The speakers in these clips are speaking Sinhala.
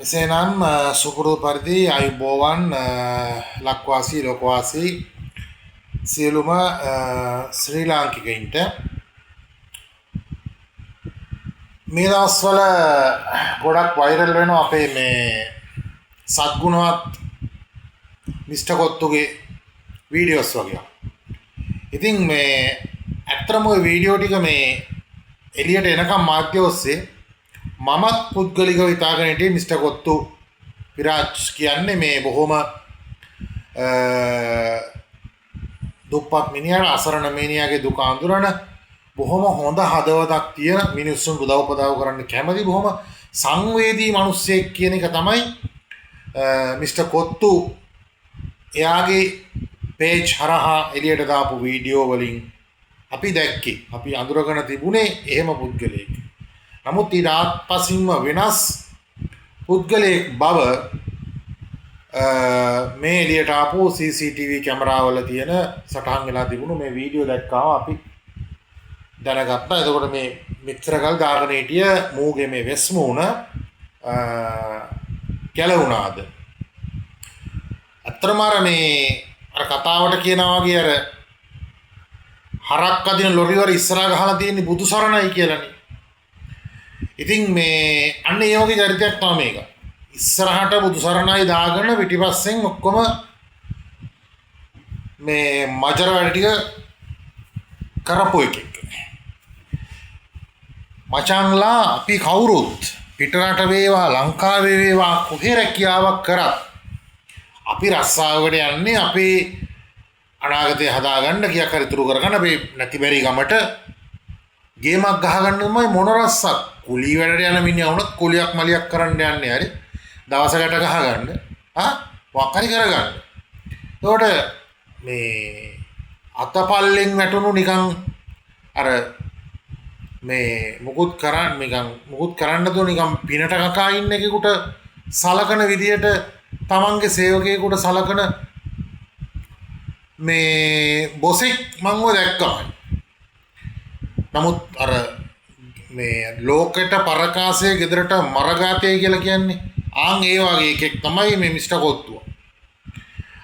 එසේනම් සුපුරුදු පරිදි අයුබෝවන් ලක්වාසී ලෝකවාසී සියලුම ශ්‍රී ලාංකිකයින්ට මේ දවස්වල ගොඩක් වෛරල් වෙනවා අපේ මේ සත්ගුණවත් මිස්ටර් කොත්තුගේ වීඩියෝස් වගේ. ඉතින් මේ ඇත්තම ওই වීඩියෝ ටික මේ එළියට එනකම් මාධ්‍ය ඔස්සේ මමත් පුද්ගලිකව හිතාගෙන හිටියේ මිස්ටර් කොත්තු විරාජ් කියන්නේ මේ බොහොම දුප්පත් මිනිහා අසරණ මිනිහාගේ දුක අඳුරන බොහොම හොඳ හදවතක් තියෙන මිනිස්සුන් උදව් උපදව් කරන්න කැමති බොහොම සංවේදී මිනිස්සෙක් කියන එක තමයි මිස්ටර් කොත්තු එයාගේ පේජ් හරහා එළියට දාපු වීඩියෝ වලින් අපි දැක්කේ. අපි අඳුරගෙන තිබුණේ එහෙම පුද්ගලයෙක්. නමුත් ඊට ආත්පසින්ම වෙනස් පුද්ගලයෙක් බව මේ එළියට ආපු CCTV කැමරාවල තියෙන සටහන් වෙලා තිබුණු මේ වීඩියෝ දැක්කාම අපි දැනගත්තා. එතකොට මේ මෙච්චරකල් දාගෙන හිටිය මූගේ මේ වෙස්මුණ ගැලවුණාද? අත්‍තරම මේ අර කතාවට කියනවා වගේ අර හරක් අදින ලොරි වල ඉස්සරහ ගහලා තියෙන බුදු සරණයි කියලානේ. ඉතින් මේ අන්න ඒ වගේ චරිතයක් තමයි මේක. ඉස්සරහට බුදු සරණයි දාගෙන පිටිපස්සෙන් ඔක්කොම මේ මජර වැඩ ටික කරපු එකෙක්. මචංලා අපි කවුරුත් පිටරට වේවා ලංකාවේ වේවා කොහේ රැකියාවක් කරත් අපි රස්සාවකට යන්නේ අපේ අනාගතය හදාගන්න කියක් හරි ඉතුරු කරගන්න අපි නැති බැරි ගමට ගේමක් ගහගන්නමයි මොන රස්සක් කුලී වැඩට යන මිනිහා වුණත් කුලියක් මලියක් කරන්න යන්නේ හරි දවසකට ගහගන්න මොකක් හරි කරගන්න. ඒකට මේ අතපල්ලෙන් වැටුණු නිකන් අර මේ මුකුත් කරන්න දෝ නිකන් පිනට කකා ඉන්න එකෙකුට සලකන විදියට තමන්ගේ සේවකයෙකුට සලකන මේ බොසෙක් මංව දැක්කම. නමුත් අර මේ ලෝකෙට පරකාසය ගෙදරට මරගාතය කියලා කියන්නේ ආන් ඒ වගේ එකෙක් තමයි මේ මිස්ටර් කොත්තුව.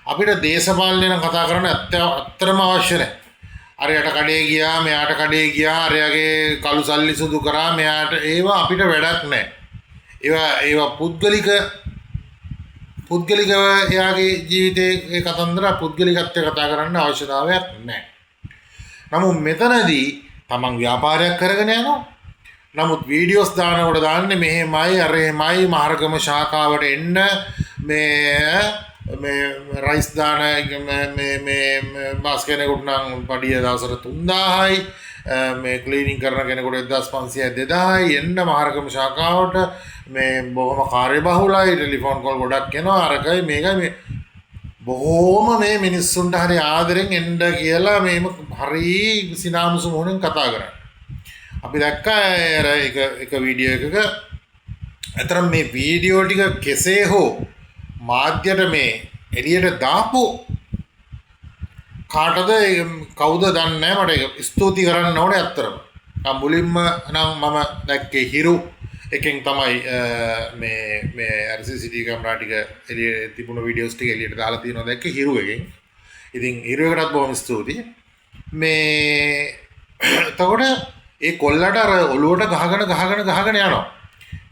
අපිට දේශපාලනය නම් කතා කරන්න ඇත්තටම අවශ්‍ය නැහැ. අරයට කඩේ ගියා මෙයාට කඩේ ගියා අරයාගේ කළු සල්ලි සුදු කරා මෙයාට ඒවා අපිට වැඩක් නැහැ. ඒවා පුද්ගලිකව එයාගේ ජීවිතයේ කතන්දර පුද්ගලිකත්වය කතා කරන්න අවශ්‍යතාවයක් නැහැ. නමුත් මෙතනදී තමන් ව්‍යාපාරයක් කරගෙන යනවා. නමුත් වීඩියෝස් දානකොට දාන්නේ මෙහෙමයි අරෙමයි මහරගම ශාඛාවට එන්න මේ රයිස් දාන මේ බස් කෙනෙකුට නම් පඩිය දවසට 3000යි මේ ක්ලීනින් කරන කෙනෙකුට 1500යි 2000යි එන්න මහරගම ශාඛාවට මේ බොහොම කාර්යබහුලයි ටෙලිෆෝන් කෝල් ගොඩක් එනවා අරකයි මේකයි මේ බොහොම මේ මිනිස්සුන්ට හරි ආදරෙන් එන්න කියලා මේ හරි සිනාමුසු මොහොනෙන් කතා කරන්නේ. අපි දැක්කා එක වීඩියෝ එකක අතරම මේ වීඩියෝ ටික කෙසේ හෝ මාධ්‍යයට මේ එළියට දාපු කාටද කවුද දන්නේ නැහැ. මට ඒක ස්තුති කරන්න ඕනේ අත්‍තරම. මුලින්ම නම් මම දැක්කේ හිරු එකෙන් තමයි මේ RCCTV කැමරා ටික එළියේ තිබුණු වීඩියෝස් ටික එළියට දාලා තියෙනවා දැක්කේ හිරු එකෙන්. ඉතින් හිරු එකටත් බොහොම ස්තුතියි. මේ එතකොට ඒ කොල්ලට අර ඔළුවට ගහගෙන යනවා.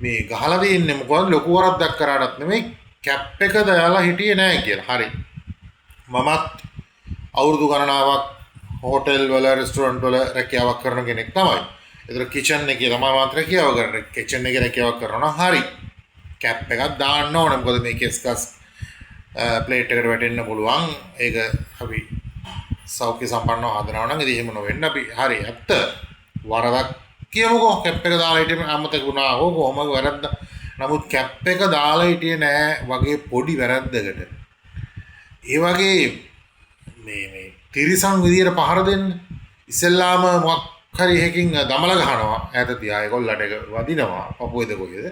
මේ ගහලා දෙන්නේ මොකද ලොකු වරද්දක් කරාටත් නෙමෙයි කැප් එක දාලා හිටියේ නෑ කියලා. හරි. මමත් අවුරුදු ගණනාවක් හෝටල් වල රෙස්ටුරන්ට් වල රැකියාවක් කරන කෙනෙක් තමයි. ඒතර කිචන් එකේ තමයි මාත්‍ර කියාව කරන්නේ. කිචන් එකේ රැකියාවක් කරනවා. හරි. කැප් එකක් දාන්න ඕනේ. මොකද මේ කෙස්කස් ප්ලේට් එකට වැටෙන්න පුළුවන්. ඒක අපි සෞඛ්‍ය සම්පන්නව හදනවා නම් ඉතින් එහෙම නොවෙන්න අපි හරි ඇත්ත වරදක් කියමුකෝ. කැප් එක දාලා හිටියේ අමතක වුණා. ඕක කොහොමද වැරද්ද? නමුත් කැප් එක දාලා හිටියේ නෑ වගේ පොඩි වැරද්දකට. ඒ වගේ මේ තිරිසන් විදියට පහර දෙන්න ඉස්සෙල්ලාම මොකක් හරි එකකින් දමල ගහනවා ඈත තියා ඒගොල්ලන්ට ඒක වදිනවා පපුවේද කොහෙද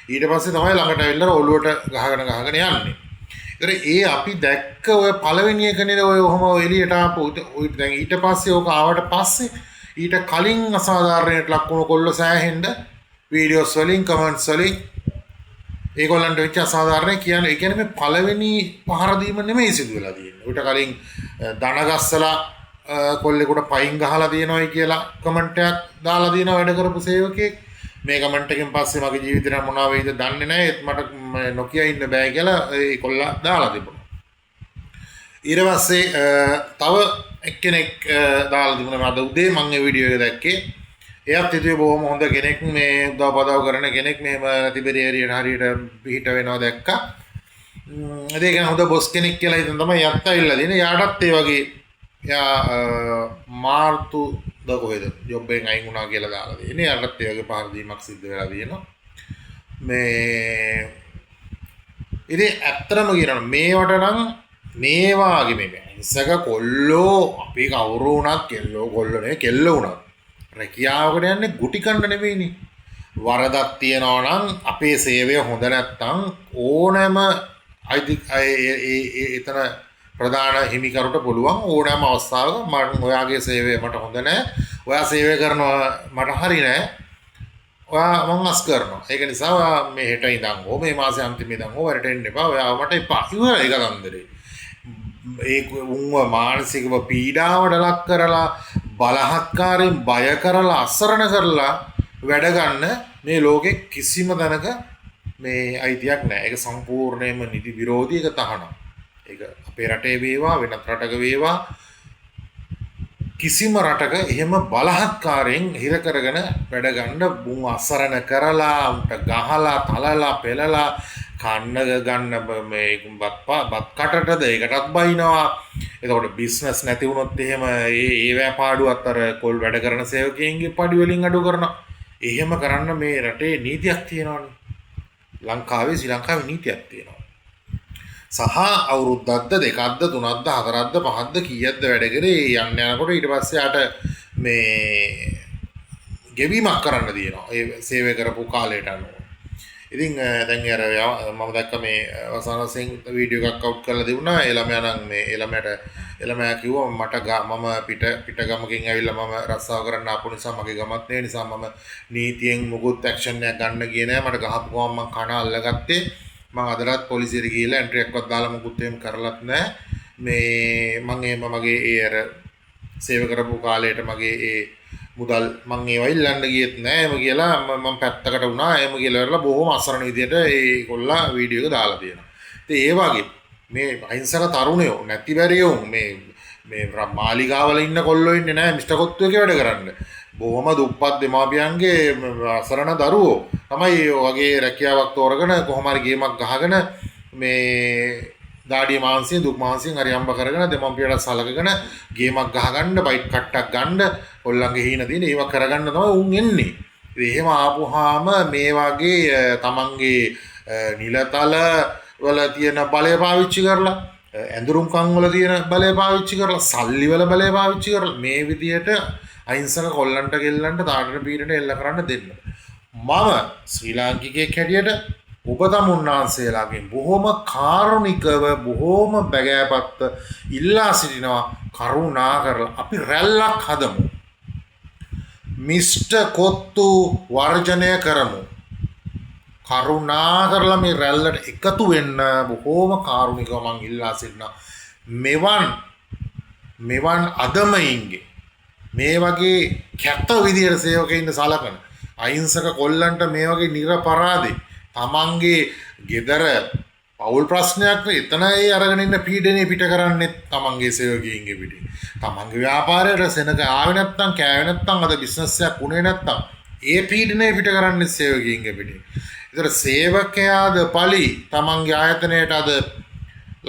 ඊට පස්සේ තමයි ළඟට ඇවිල්ලා ඔළුවට ගහගෙන යන්නේ. ඒතර ඒ අපි දැක්ක ඔය පළවෙනි එක නේද ඔය ඔහම එළියට ආපු දැන් ඊට පස්සේ ඕක ආවට පස්සේ ඊට කලින් අසාධාරණයට ලක් වුණු කොල්ල සෑහෙන්න වීඩියෝස් වලින් කමෙන්ට්ස් වලින් ඒගොල්ලන්ට වෙච්ච අසාධාරණ කියන්නේ ඒ කියන්නේ මේ පළවෙනි පහර දීම නෙමෙයි සිදු වෙලා තියෙන්නේ. ඌට කලින් දන ගස්සලා කොල්ලෙකුට පයින් ගහලා තියෙනවයි කියලා කමෙන්ට් එකක් දාලා දින වැඩ කරපු සේවකයෙක් මේ කමෙන්ට් එකෙන් පස්සේ මගේ ජීවිතේ මොනවා වෙයිද දන්නේ නැහැ ඒත් මට නොකිය ඉන්න බෑ කියලා ඒ කොල්ලා දාලා තිබුණා. ඊට පස්සේ තව එක්කෙනෙක් දාලා තිබුණා අද උදේ මම මේ වීඩියෝ එක දැක්කේ. එයාත් හිතුවේ බොහොම හොඳ කෙනෙක් මේ උදව් පදව් කරන කෙනෙක් මෙහෙම තිබෙරි ඒරියට හරියට පිහිට වෙනවා දැක්කා. ඒක හොඳ බොස් කෙනෙක් කියලා හිතන තමයි යත් ඇවිල්ලා දිනේ. යාටත් ඒ වගේ යා මාර්තු ද කොහෙද ජොබ් එකෙන් අයින් වුණා කියලා දාලා තියෙන්නේ. යාටත් ඒ වගේ පහර දීමක් සිද්ධ වෙලා තියෙනවා. මේ ඉතින් ඇත්තටම කියනවා මේවට නම් මේ වාගේ මේ හිංසක කොල්ලෝ අපි කවුරු වුණත් කෙල්ලෝ කොල්ලෝ නේ කෙල්ලෝ වුණත් රැකියාවකට යන්නේ ගුටි කන්න නෙවෙයිනේ. වරදක් තියනවා නම් අපේ සේවය හොඳ නැත්නම් ඕනෑම එතන ප්‍රධාන හිමිකරුට පුළුවන් ඕනෑම අවස්ථාවක මම ඔයාගේ සේවය මට හොඳ නැහැ. ඔයා සේවය කරනවා මට හරි නැහැ. ඔයා මං අස් කරනවා. ඒක නිසා ඔයා මේ හෙට ඉඳන් හෝ මේ මාසේ අන්තිමේ ඉඳන් හෝ වරට එන්න එපා. ඔයා මට එපා. ඉවරයි කතන්දරේ. ඒ උන්ව මානසිකව පීඩාවට ලක් කරලා බලහත්කාරයෙන් බය කරලා අසරණ කරලා වැඩ ගන්න මේ ලෝකෙ කිසිම තැනක මේ අයිතියක් නැහැ. ඒක සම්පූර්ණයෙන්ම නීති විරෝධී එක තහනම්. ඒක අපේ රටේ වේවා වෙනත් රටක වේවා කිසිම රටක එහෙම බලහත්කාරයෙන් හිර කරගෙන වැඩ ගන්න බුන් අසරණ කරලා උන්ට ගහලා තලලා පෙලලා කන්න ගන්න මේ බත් කටටද ඒකටත් බයිනවා. එතකොට බිස්නස් නැති වුණොත් එහෙම ඒ ව්‍යාපාඩු අතර කොල් වැඩ කරන සේවකයන්ගේ පඩි වලින් අඩු කරනවා. එහෙම කරන්න මේ රටේ නීතියක් තියෙනවානේ. ලංකාවේ ශ්‍රී ලංකාවේ නීතියක් තියෙනවා. සහ අවුරුද්දක්ද දෙකක්ද තුනක්ද හතරක්ද පහක්ද කීයක්ද වැඩ කරේ යන්න යනකොට ඊට පස්සේ ආට මේ ගෙවීමක් කරන්න තියෙනවා. ඒ සේවය කරපු කාලයට අනුව. ඉතින් දැන් අර මම දැක්ක මේ අවසානයෙන් වීඩියෝ එකක් අවුට් කරලා දෙවුණා. එළමයා නම් මේ එළමයා කිව්වා මට මම පිට ගමකින් ඇවිල්ලා මම රස්සාව කරන්න ආපු නිසා මගේ ගමත් නේ නිසා මම නීතියෙන් මුකුත් ඇක්ෂන් එකක් ගන්න ගියේ නෑ. මට ගහපු ගමන් මම කන අල්ලගත්තේ. මම අදටත් පොලිසියට ගිහිල්ලා එන්ට්‍රි එකක්වත් දාලා මුකුත් එහෙම කරලත් නෑ. මේ මම එහෙම මගේ ඒ අර සේව කරපු කාලේට මගේ ඒ මුදල් මං ඒවා ඉල්ලන්න ගියෙත් නෑ එම කියලා මම පැත්තකට වුණා. එම කියලා ඉවරලා බොහොම අසරණ විදියට ඒගොල්ලා වීඩියෝ එක දාලා තියෙනවා. ඉතින් ඒ වගේ මේ අහිංසක තරුණයෝ නැතිවැරියෝ මේ මාලිගාවල ඉන්න කොල්ලෝ ඉන්නේ නෑ මිස්ටර් කොත්තුවේගේ වැඩ කරන්න. බොහොම දුප්පත් දෙමාපියන්ගේ අසරණ දරුවෝ තමයි වගේ රැකියාවක් තෝරගෙන කොහොම හරි ගේමක් ගහගෙන මේ දාඩිය මාංශයෙන් දුක් මාංශයෙන් හරි අම්බ කරගෙන දෙමම්පියට සලකගෙන ගේමක් ගහගන්න බයිට් කට්ටක් ගන්න කොල්ලන්ගේ හීන දින ඒවා කරගන්න තමයි උන් එන්නේ. ඉතින් එහෙම ආපුහාම මේ වගේ තමන්ගේ නිලතල වල තියෙන බලය පාවිච්චි කරලා ඇඳුරුම් කන් වල තියෙන බලය පාවිච්චි කරලා සල්ලි වල බලය පාවිච්චි කරලා මේ විදියට අහිංසක කොල්ලන්ට ගෙල්ලන්ට දාඩට පීඩට එල්ල කරන්න දෙන්න. මම ශ්‍රී ලාංකිකයෙක් හැටියට ඔබ තමුන්නාන්සේලාගෙන් බොහොම කාරුණිකව බොහොම බැගෑපත්ත ඉල්ලා සිටිනවා කරුණා කරලා අපි රැල්ලක් හදමු. මිස්ටර් කොත්තු වර්ජනය කරමු. කරුණා කරලා මේ රැල්ලට එකතු වෙන්න බොහොම කාරුණිකව මං ඉල්ලා සිටිනවා. මෙවන් අදමයින්ගේ මේ වගේ කැත විදියට සේවකයින්ට සලකන අහිංසක කොල්ලන්ට මේ වගේ නිරපරාදේ තමන්ගේ ගෙදර පවුල් ප්‍රශ්නයක් එතන ඒ අරගෙන ඉන්න පීඩනේ පිට කරන්නේ තමන්ගේ සේවකයින්ගේ පිටින්. තමන්ගේ ව්‍යාපාරයට සෙනග ආවේ නැත්නම් කෑවේ නැත්නම් අද බිස්නස් එකක් උනේ නැත්නම් ඒ පීඩනේ පිට කරන්නේ සේවකයින්ගේ පිටින්. ඒතර සේවකයාද පලි තමන්ගේ ආයතනයට අද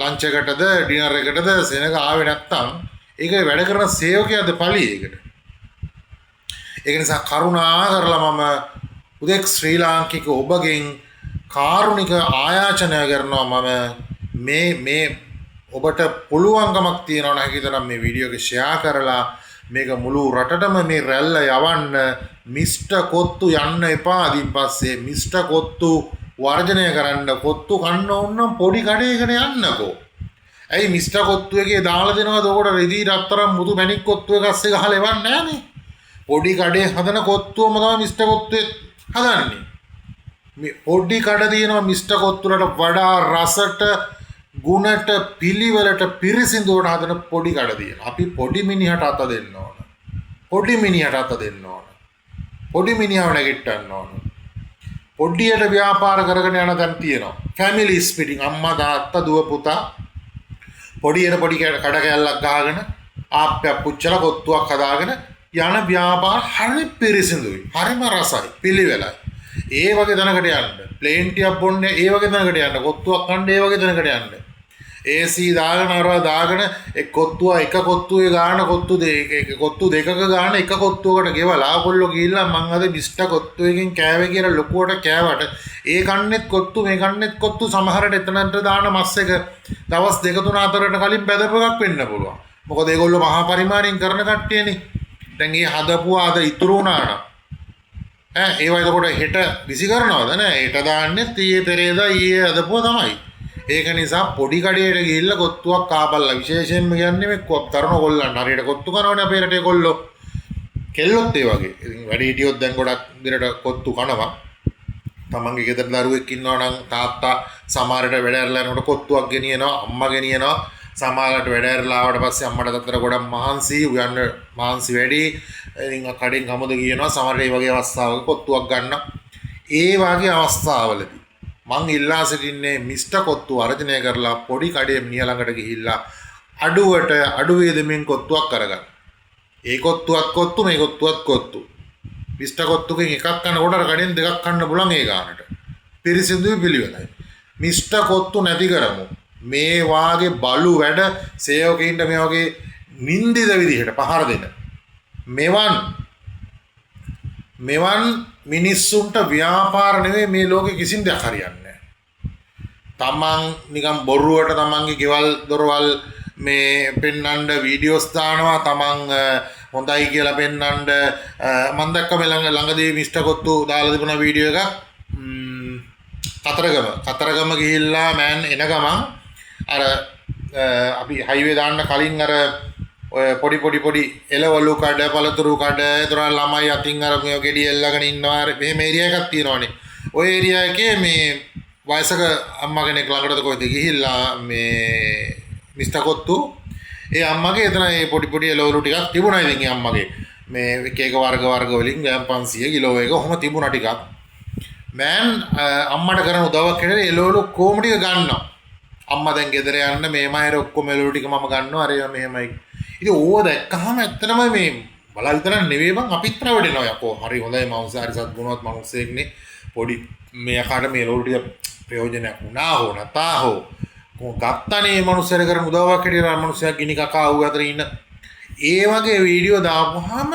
ලන්ච් එකටද ඩිනර් එකටද සෙනග ආවේ නැත්නම් ඒක වැඩ කරන සේවකයාද පලි ඒකට. ඒක නිසා කරුණා කරලා මම උදෙක් ශ්‍රී ලාංකික ඔබගෙන් කාරුණික ආයාචනය කරනවා. මම මේ ඔබට පුළුවන්කමක් තියෙනවා නම් හිතනම් මේ වීඩියෝ එක ෂෙයා කරලා මේක මුළු රටටම මේ රැල්ල යවන්න. මිස්ටර් කොත්තු යන්න එපා. අදින් පස්සේ මිස්ටර් කොත්තු වර්ජනය කරන්න. කොත්තු කන්න ඕනම් පොඩි කඩේකට යන්නකෝ. ඇයි මිස්ටර් කොත්තුවේගේ දාලා දෙනවද ඔකට රෙදි රත්තරන් මුතු මැණික් කොත්තුවේ ගස්සේ ගහලා එවන්නේ නැහනේ. පොඩි කඩේ හදන කොත්තුවම තමයි මිස්ටර් කොත්තුවේ හදන්නේ. පොඩි කඩ තියෙනවා මිස්ටර් කොත්තුලට වඩා රසට ගුණට පිළිවෙලට පිරිසිදුවට හදන පොඩි කඩ තියෙනවා. අපි පොඩි මිනිහට අත දෙන්න ඕන. පොඩි මිනිහට අත දෙන්න ඕන. පොඩි මිනිහව නැගිට්ටන්න ඕන. පොඩියට ව්‍යාපාර කරගෙන යන තැන් තියෙනවා. ෆැමිලිස් පිටින් අම්මා තාත්තා දුව පුතා පොඩියට පොඩි කඩ කැල්ලක් ගහගෙන ආප්පයක් පුච්චලා කොත්තුවක් හදාගෙන යන ව්‍යාපාර හරි පිරිසිදුයි. හරිම රසයි. පිළිවෙලයි. ඒ වගේ තැනකට යන්න. ප්ලේන් ටිකක් බොන්න ඒ වගේ තැනකට යන්න. කොත්තුවක් කන්න ඒ වගේ තැනකට යන්න. AC දාගෙන අරවා දාගෙන එක් කොත්තුව එක කොත්තුවේ ගාන කොත්තු දෙකක ගාන එක කොත්තුවකට ගෙවලා ආකොල්ලෝ ගිහිල්ලා මං අද මිස්ටර් කොත්තුවකින් කෑවේ කියලා ලොකුවට කෑවට ඒ කන්නෙත් කොත්තු මේ කන්නෙත් කොත්තු සමහරට එතනට දාන මස් එක දවස් 2-3 4ට කලින් බැදපු එකක් වෙන්න පුළුවන්. මොකද ඒගොල්ලෝ මහා පරිමාණයෙන් කරන කට්ටියනේ. දැන් මේ හදපුවා අද ඉතුරු වුණා නම් ඒවා එතකොට හෙට විසි කරනවද නෑ හෙට දාන්නේ ඊයේ පෙරේදා ඊයේ හදපුවා තමයි. ඒක නිසා පොඩි කඩේට ගිහිල්ලා කොත්තුවක් කාපල්ලා විශේෂයෙන්ම කියන්නේ මේ තරුණ කොල්ලන් හරියට කොත්තු කනවනේ අපේ රටේ කොල්ලෝ. කෙල්ලොත් ඒ වගේ. ඉතින් වැඩි හිටියොත් දැන් ගොඩක් විදිහට කොත්තු කනවා. තමන්ගේ ගෙදර දරුවෙක් ඉන්නවා නම් තාත්තා සමහරට වැඩ ඇරලා යනකොට කොත්තුවක් ගෙනියනවා අම්මා ගෙනියනවා. සමහරට වැඩ ඇරලා ආවට පස්සේ අම්මට තාත්තට ගොඩක් මහන්සි උයන්න මහන්සි වැඩි. ඉතින් කඩෙන් කමුද කියනවා සමහරට මේ වගේ අවස්ථාවක කොත්තුවක් ගන්න. ඒ වගේ අවස්ථාවලදී මං ඉල්ලා සිටින්නේ මිස්ටර් කොත්තු අර්ජනය කරලා පොඩි කඩේ මිනිහ ළඟට ගිහිල්ලා අඩුවට අඩු වේදමින් කොත්තුවක් කරගන්න. ඒ කොත්තුවත් කොත්තු මේ කොත්තුවත් කොත්තු. මිස්ටර් කොත්තුකින් එකක් කනකොට අර කඩෙන් දෙකක් කන්න පුළුවන් ඒ ගානට. පිරිසිදුයි පිළිවෙලයි. මිස්ටර් කොත්තු නැති කරමු. මේ වාගේ බලු වැඩ සේවකයින්ට මේ වගේ නින්දිත විදිහට පහර දෙන. මෙවන් මිනිස්සුන්ට ව්‍යාපාර නෙවෙයි මේ ලෝකෙ කිසිම දෙයක් හරියන්නේ නැහැ. තමන් නිකන් බොරුවට තමන්ගේ ගෙවල් දොරවල් මේ පෙන්නන්න වීඩියෝස් දානවා තමන් හොඳයි කියලා පෙන්නන්න මම දැක්ක මේ ළඟදී මිස්ටර් කොත්තු දාලා තිබුණ වීඩියෝ එකක් කතරගම ගිහිල්ලා මෑන් එන ගමන් අර අපි හයිවේ දාන්න කලින් අර ඔය පොඩි එළවලු කඩ පළතුරු කඩ ඒතර ළමයි අතින් අර මේ ගෙඩි එල්ලගෙන ඉන්නවා මේ ඒරියා එකක් තියෙනවානේ. ওই ඒරියා එකේ මේ වයසක අම්මා කෙනෙක් ළඟටද කොහෙද ගිහිල්ලා මේ මිස්ටර් කොත්තු ඒ අම්මගේ එතන මේ පොඩි එළවලු ටිකක් තිබුණා. ඉතින් ඒ අම්මගේ මේ එක එක වර්ග වලින් ග්‍රෑම් 500 කිලෝ එක ඔහොම තිබුණා ටිකක්. මෑන් අම්මට කරන උදව්වක් හැටියට එළවලු කොහොම ටික ගන්නවා. අම්මා දැන් ගෙදර යන්න මේමයි ඔක්කොම එළවලු ටික මම ගන්නවා අර මෙහෙමයි. ඉතින් ඕව දැක්කහම ඇත්තටම මේ බලා විතරක් නෙවෙයි බං අපිත් රැවටෙනවා යකෝ. හරි හොඳයි මවුස හරි සත්ගුණවත් මනුස්සයෙක්නේ. පොඩි මෙයාට මේ එළවලු ටික ප්‍රයෝජනයක් වුණා හෝ නැතා හෝ ගත්තනේ මනුස්සයර කරන උදව්වක් හැටියට අර මනුස්සයා ගිනි කකා ආව අතර ඉන්න. ඒ වගේ වීඩියෝ දාපුවාම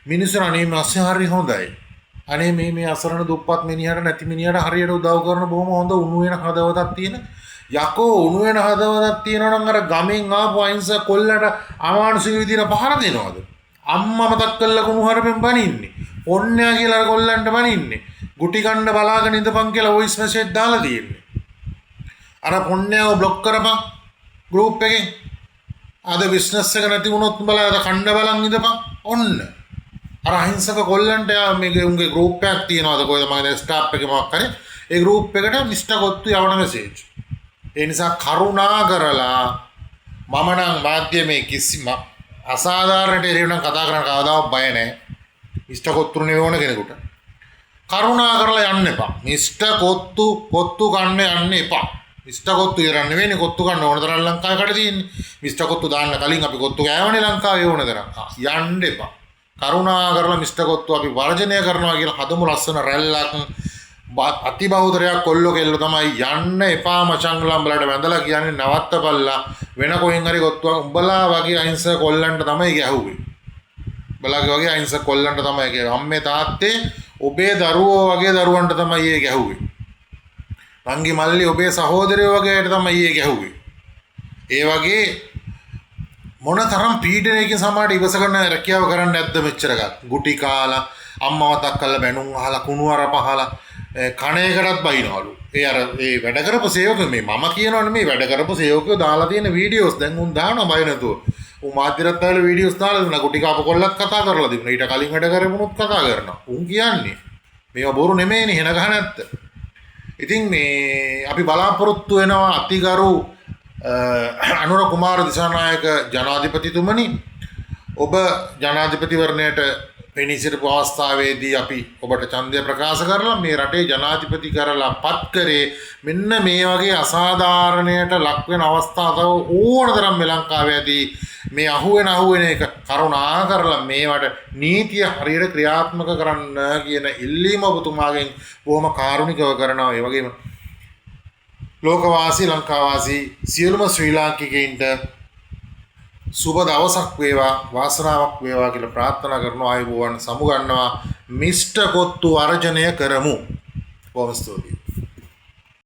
මිනිස්සුන් අනේ මාස්සේ හරි හොඳයි. අනේ මේ අසරණ දුප්පත් මිනිහට නැති මිනිහට හරියට උදව් කරන බොහොම හොඳ උණු වෙන හදවතක් තියෙන යකෝ උණු වෙන හදවතක් තියෙනවා නම් අර ගමෙන් ආපු අහිංසක කොල්ලට අමානුෂික විදිහට පහර දෙනවද? අම්මා මතක් කරලා කුණු හරපෙන් බනින්නේ. ඔන්නෑ කියලා අර කොල්ලන්ට බනින්නේ. ගුටි කන්න බලාගෙන ඉඳපන් කියලා වොයිස් මෙසේජ් දාලා තියෙන්නේ. අර පොන්නෑව બ્લોක් කරපන් ගෲප් එකෙන්. අද බිස්නස් එක නැති වුණොත් උඹලා අද කන්න බලන් ඉඳපන්. ඔන්න. අර අහිංසක කොල්ලන්ට මේ උන්ගේ ගෲප් එකක් තියෙනවාද කොහෙද මගේ ස්ටාෆ් එකේ මොකක් හරි ඒ ගෲප් එකට මිස්ටර් කොත්තු යවන මෙසේජ්. ඒ නිසා කරුණා කරලා මම නම් මාධ්‍යමේ කිසිම අසාධාරණට එරෙහිව නම් කතා කරන්න කවදාවත් බය නැහැ. මිස්ටර් කොත්තු නෙවෙයි ඕන කෙනෙකුට. කරුණා කරලා යන්න එපා. මිස්ටර් කොත්තු කන්න යන්න එපා. මිස්ටර් කොත්තු ඉරන්න නෙවෙයිනේ කොත්තු කන්න ඕන තරම් ලංකාවේ කඩ තියෙන්නේ. මිස්ටර් කොත්තු දාන්න කලින් අපි කොත්තු කෑවනේ ලංකාවේ ඕන තරම්. යන්න එපා. කරුණා කරලා මිස්ටර් කොත්තු අපි වර්ජනය කරනවා කියලා හදමු ලස්සන රැල්ලක් අතිබහුතරයක් කොල්ලෝ කෙල්ලෝ තමයි යන්න එපා මචං උඹලට වැඳලා කියන්නේ නවත්තපල්ලා වෙන කොහෙන් හරි කොත්තුවක් උඹලා වගේ අහිංසක කොල්ලන්ට තමයි ගැහුවේ. උඹලාගේ වගේ අහිංසක කොල්ලන්ට තමයි ගැහුවේ. අම්මේ තාත්තේ ඔබේ දරුවෝ වගේ දරුවන්ට තමයි ඒ ගැහුවේ. රංගි මල්ලි ඔබේ සහෝදරයෝ වගේට තමයි ඒ ගැහුවේ. ඒ වගේ මොන තරම් පීඩනයකින් සමාජයට ඉවසගෙන රැකියාව කරන්න නැද්ද මෙච්චර ගන්න. ගුටි කාලා අම්මව තක් කරලා බැනුම් අහලා කුණු අරප අහලා කණේකටත් බයිනවලු. ඒ අර ඒ වැඩ කරපු සේවකයෝ මේ මම කියනවනේ මේ වැඩ කරපු සේවකයෝ දාලා තියෙන වීඩියෝස් දැන් උන් දානවා බය නැතුව. උන් මාධ්‍යරත් වල වීඩියෝස් දාලා දුන්නා ගුටි කාප කොල්ලත් කතා කරලා තිබුණා. ඊට කලින් වැඩ කරමුණුත් කතා කරනවා. උන් කියන්නේ මේවා බොරු නෙමෙයිනේ හෙන ගහ නැත්ත. ඉතින් මේ අපි බලාපොරොත්තු වෙනවා අතිගරු අනුර කුමාර දිසානායක ජනාධිපතිතුමනි ඔබ ජනාධිපතිවරණයට පෙනී සිටපු අවස්ථාවේදී අපි ඔබට ඡන්දය ප්‍රකාශ කරලා මේ රටේ ජනාධිපති කරලා පත් කරේ මෙන්න මේ වගේ අසාධාරණයට ලක් වෙන අවස්ථා තව ඕන තරම් මේ ලංකාවේදී මේ අහුවෙන එක කරුණා කරලා මේවට නීතිය හරියට ක්‍රියාත්මක කරන්න කියන ඉල්ලීම ඔබතුමාගෙන් බොහොම කාරුණිකව කරනවා. ඒ වගේම ලෝකවාසී ලංකාවාසී සියලුම ශ්‍රී ලාංකිකයින්ට සුබ දවසක් වේවා වාසනාවක් වේවා කියලා ප්‍රාර්ථනා කරනවා. ආයුබෝවන් සමුගන්නවා මිෂ්ඨ කොත්තු වර්ජනය කරමු. බොහොම ස්තුතියි.